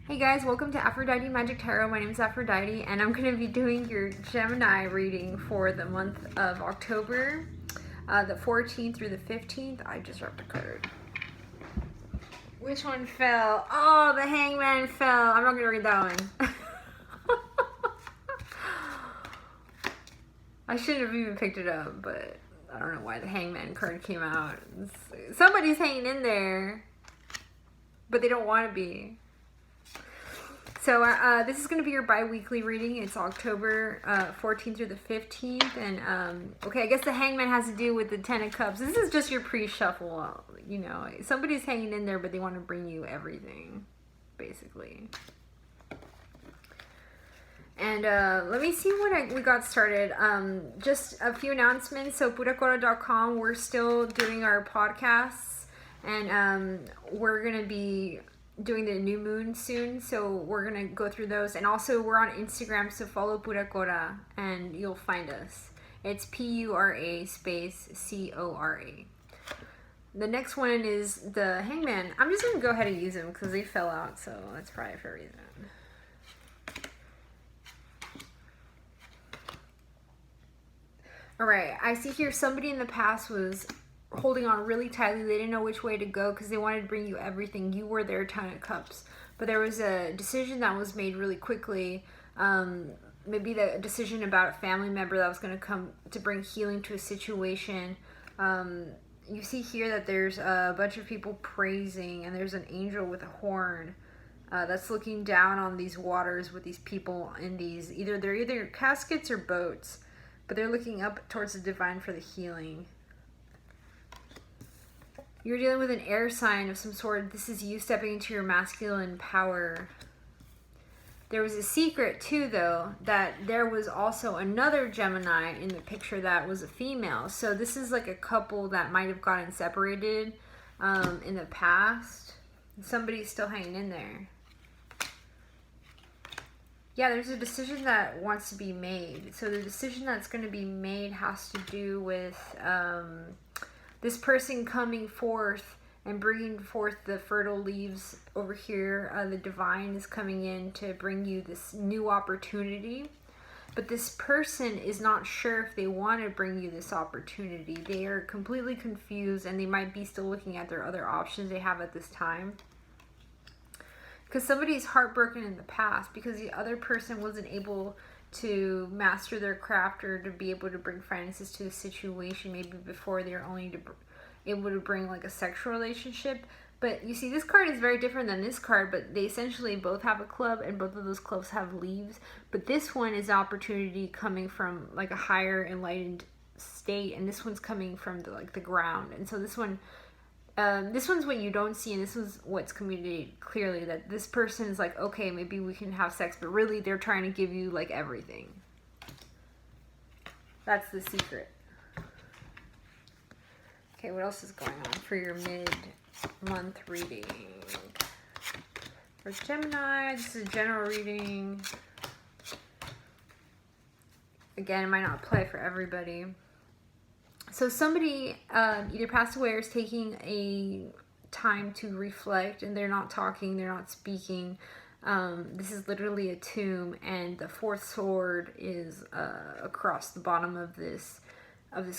Hey guys, welcome to Aphrodite Magic Tarot. My name is Aphrodite and I'm going to be doing your Gemini reading for the month of October, the 14th through the 15th. I just wrapped a card. Which one fell? Oh, the Hangman fell. I'm not going to read that one. I shouldn't have even picked it up, but I don't know why the Hangman card came out. Somebody's hanging in there, but they don't want to be. So this is going to be your bi-weekly reading. It's October 14th through the 15th. And, okay, I guess the Hangman has to do with the Ten of Cups. This is just your pre-shuffle. You know, somebody's hanging in there, but they want to bring you everything, basically. And let me see when we got started. Just a few announcements. So puracora.com, we're still doing our podcasts. And we're going to be doing the new moon soon, so we're gonna go through those. And also we're on Instagram, so follow Puracora and you'll find us. It's Pura space CORA. The next one is the Hangman. I'm just gonna go ahead and use them because they fell out, so that's probably for a reason. Alright, I see here somebody in the past was holding on really tightly. They didn't know which way to go because they wanted to bring you everything. You were their Ten of Cups, but there was a decision that was made really quickly. Maybe the decision about a family member that was going to come to bring healing to a situation. You see here that there's a bunch of people praising, and there's an angel with a horn that's looking down on these waters with these people in these they're either caskets or boats, but they're looking up towards the divine for the healing. You're dealing with an air sign of some sort. This is you stepping into your masculine power. There was a secret too, though, that there was also another Gemini in the picture that was a female. So this is like a couple that might have gotten separated in the past. Somebody's still hanging in there. Yeah, there's a decision that wants to be made. So the decision that's going to be made has to do with this person coming forth and bringing forth the fertile leaves over here. The divine is coming in to bring you this new opportunity. But this person is not sure if they want to bring you this opportunity. They are completely confused, and they might be still looking at their other options they have at this time. Because somebody's heartbroken in the past because the other person wasn't able to master their craft or to be able to bring finances to the situation. Maybe before they were only able to bring like a sexual relationship. But you see, this card is very different than this card, but they essentially both have a club, and both of those clubs have leaves. But this one is an opportunity coming from like a higher enlightened state, and this one's coming from the ground. And so this one's what you don't see, and this is what's communicated clearly, that this person is like, okay, maybe we can have sex, but really they're trying to give you like everything. That's the secret. Okay, what else is going on for your mid-month reading? For Gemini, this is a general reading. Again, it might not apply for everybody. So somebody either passed away or is taking a time to reflect, and they're not talking, they're not speaking. This is literally a tomb, and the fourth sword is across the bottom of this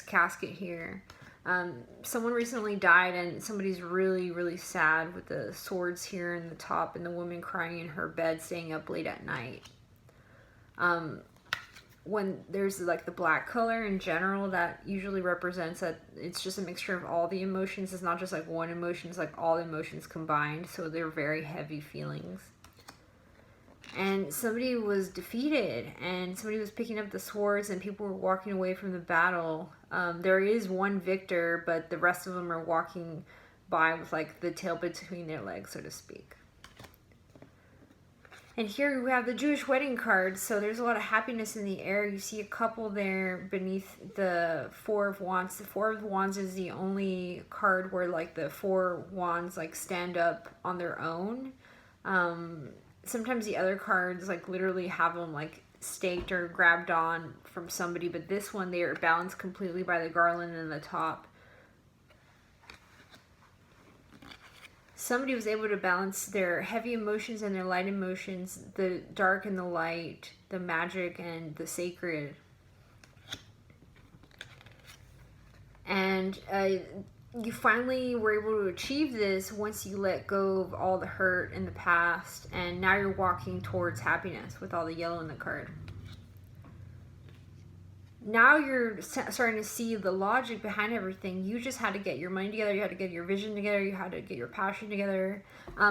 casket here. Someone recently died, and somebody's really, really sad with the swords here in the top, and the woman crying in her bed, staying up late at night. When there's like the black color in general, that usually represents that it's just a mixture of all the emotions. It's not just like one emotion, it's like all the emotions combined. So they're very heavy feelings. And somebody was defeated, and somebody was picking up the swords, and people were walking away from the battle. There is one victor, but the rest of them are walking by with like the tail between their legs, so to speak. And here we have the Jewish wedding card, so there's a lot of happiness in the air. You see a couple there beneath the Four of Wands. The Four of Wands is the only card where like the four wands like stand up on their own. Sometimes the other cards like literally have them like staked or grabbed on from somebody, but this one they are balanced completely by the garland in the top. somebody was able to balance their heavy emotions and their light emotions, the dark and the light, the magic and the sacred. And you finally were able to achieve this once you let go of all the hurt in the past, and now you're walking towards happiness with all the yellow in the card. Now you're starting to see the logic behind everything. You just had to get your money together, you had to get your vision together, you had to get your passion together.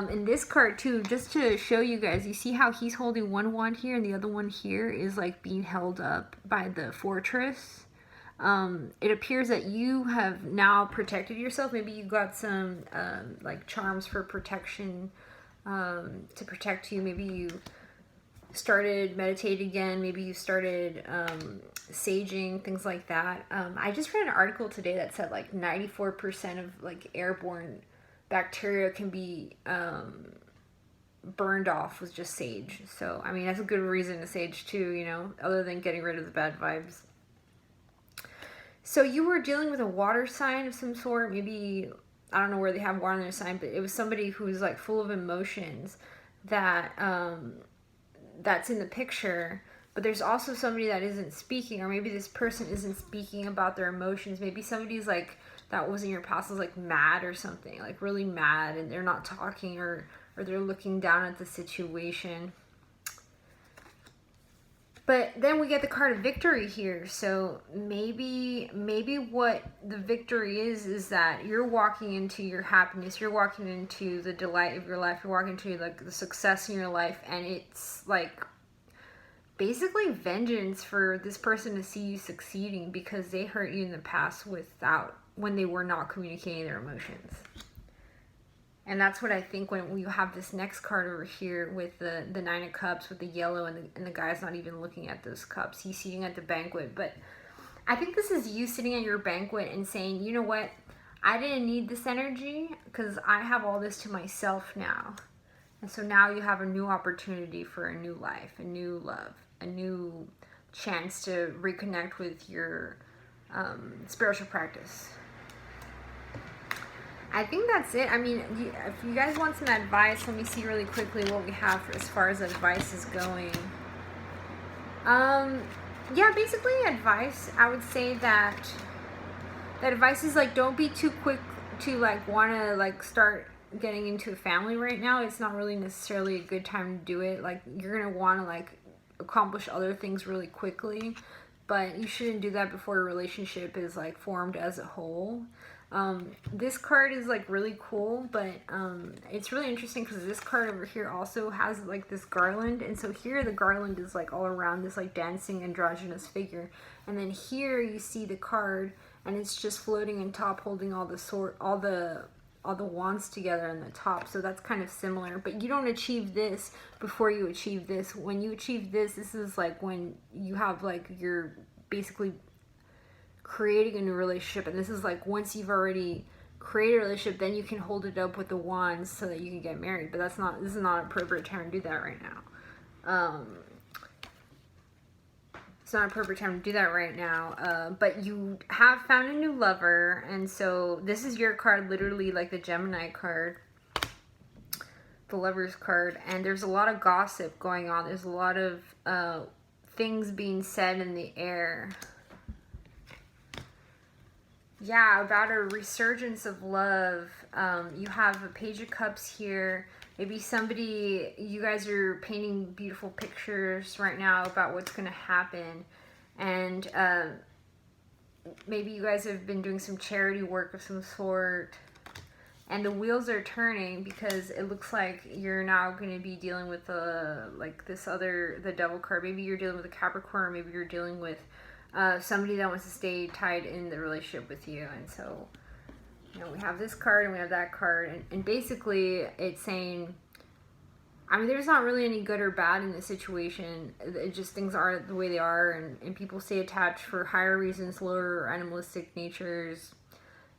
In this card too, just to show you guys, you see how he's holding one wand here and the other one here is like being held up by the fortress. It appears that you have now protected yourself. Maybe you got some like charms for protection to protect you. Maybe you started meditating again. Maybe you started saging, things like that. I just read an article today that said like 94% of like airborne bacteria can be burned off with just sage. So I mean, that's a good reason to sage too, you know, other than getting rid of the bad vibes. So you were dealing with a water sign of some sort. Maybe, I don't know where they have water in their sign, but it was somebody who's like full of emotions that that's in the picture. But there's also somebody that isn't speaking, or maybe this person isn't speaking about their emotions. Maybe somebody's like, that was in your past, was like mad or something, like really mad, and they're not talking, or they're looking down at the situation. But then we get the card of victory here. So maybe what the victory is that you're walking into your happiness, you're walking into the delight of your life, you're walking into like the success in your life, and it's like basically vengeance for this person to see you succeeding because they hurt you in the past when they were not communicating their emotions. And that's what I think when you have this next card over here with the Nine of Cups with the yellow, and the guy's not even looking at those cups. He's sitting at the banquet. But I think this is you sitting at your banquet and saying, you know what? I didn't need this energy because I have all this to myself now. And so now you have a new opportunity for a new life, a new love, a new chance to reconnect with your spiritual practice. I think that's it. I mean, if you guys want some advice, let me see really quickly what we have as far as advice is going. Yeah, basically advice, I would say that advice is like, don't be too quick to like want to like start getting into a family right now. It's not really necessarily a good time to do it. Like, you're going to want to like accomplish other things really quickly, but you shouldn't do that before a relationship is like formed as a whole. This card is like really cool, but it's really interesting because this card over here also has like this garland, and so here the garland is like all around this like dancing androgynous figure, and then here you see the card and it's just floating in top, holding all the wands together in the top. So that's kind of similar, but you don't achieve this before you achieve this. When you achieve this is like when you have like, you're basically creating a new relationship, and this is like once you've already created a relationship, then you can hold it up with the wands so that you can get married. But this is not an appropriate time to do that right now. It's not an appropriate time to do that right now. But you have found a new lover, and so this is your card, literally like the Gemini card, the Lover's card, and there's a lot of gossip going on. There's a lot of things being said in the air. Yeah, about a resurgence of love. You have a Page of Cups here. Maybe you guys are painting beautiful pictures right now about what's going to happen. And maybe you guys have been doing some charity work of some sort. And the wheels are turning because it looks like you're now going to be dealing with the Devil card. Maybe you're dealing with a Capricorn, or maybe you're dealing with somebody that wants to stay tied in the relationship with you. And so, you know, we have this card and we have that card, and basically it's saying, I mean, there's not really any good or bad in this situation. It just, things are the way they are, and people stay attached for higher reasons, lower or animalistic natures.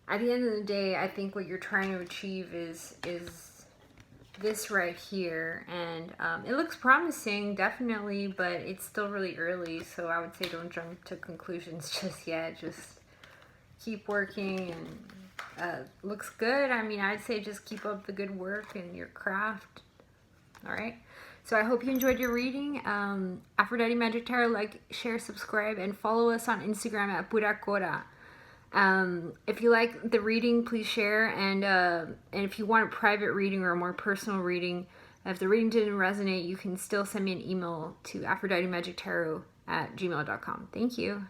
At the end of the day, I think what you're trying to achieve is this right here, and it looks promising, definitely, but it's still really early, so I would say don't jump to conclusions just yet. Just keep working and looks good. I mean, I'd say just keep up the good work and your craft. All right. So I hope you enjoyed your reading. Aphrodite Magic Tarot, like, share, subscribe, and follow us on Instagram at Purakora. If you like the reading, please share. And if you want a private reading or a more personal reading, if the reading didn't resonate, you can still send me an email to AphroditeMagicTarot@gmail.com. Thank you.